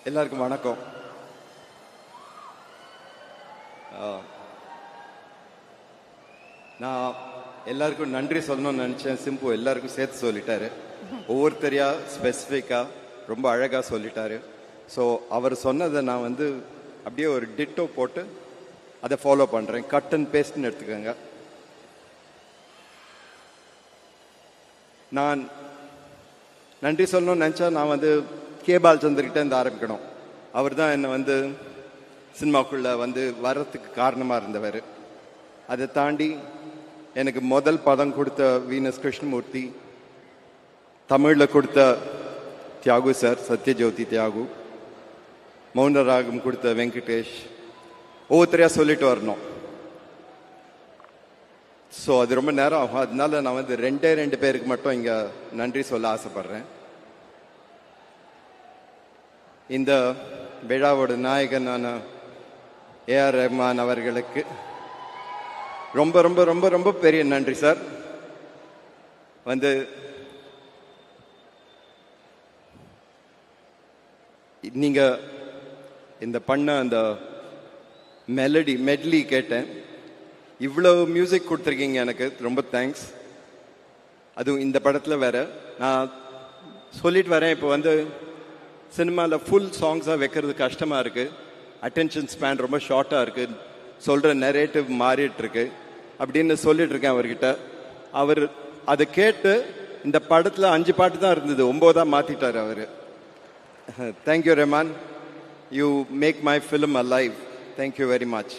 எல்லாருக்கும் வணக்கம். நான் எல்லாருக்கும் நன்றி சொல்லணும்னு நினச்சேன். சிம்பு எல்லாருக்கும் சேர்த்து சொல்லிட்டாரு. ஒவ்வொருத்தரையா ஸ்பெசிஃபிக்காக ரொம்ப அழகாக சொல்லிட்டாரு. ஸோ அவர் சொன்னதை நான் அப்படியே ஒரு டிட்டோ போட்டு அதை ஃபாலோ பண்ணுறேன். கட் அண்ட் பேஸ்ட்னு எடுத்துக்கோங்க. நான் நன்றி சொல்லணும்னு நினச்சா நான் கே பாலச்சந்தர்கிட்ட இருந்து ஆரம்பிக்கணும். அவர் தான் என்னை சினிமாக்குள்ளே வர்றதுக்கு காரணமாக இருந்தவர். அதை தாண்டி எனக்கு முதல் பதம் கொடுத்த வீனஸ் கிருஷ்ணமூர்த்தி, தமிழில் கொடுத்த தியாகு சார், சத்யஜோதி தியாகு, மௌனராகம் கொடுத்த வெங்கடேஷ், ஒவ்வொருத்தரையாக சொல்லிட்டு வரணும். ஸோ அது ரொம்ப நேரம் ஆகும். அதனால நான் ரெண்டு பேருக்கு மட்டும் இங்கே நன்றி சொல்ல ஆசைப்படுறேன். இந்த விழாவோட நாயகனான ஏஆர் ரஹ்மான் அவர்களுக்கு ரொம்ப ரொம்ப ரொம்ப ரொம்ப பெரிய நன்றி சார். நீங்க இந்த பண்ண அந்த மெட்லி கேட்டேன். இவ்வளவு மியூசிக் கொடுத்துருக்கீங்க, எனக்கு ரொம்ப தேங்க்ஸ். அதுவும் இந்த படத்தில் வேற. நான் சொல்லிட்டு வரேன், இப்போ சினிமாவில் ஃபுல் சாங்ஸாக வைக்கிறது கஷ்டமாக இருக்குது. அட்டென்ஷன் ஸ்பேன் ரொம்ப ஷார்ட்டாக இருக்குது. சொல்கிற நரேட்டிவ் மாறிட்டுருக்கு அப்படின்னு சொல்லிட்டு இருக்கேன் அவர்கிட்ட. அவர் அதை கேட்டு இந்த படத்தில் 5 பாட்டு தான் இருந்தது, 9 மாற்றிட்டார் அவர். Thank you Rahman, you make my film alive. Thank you very much.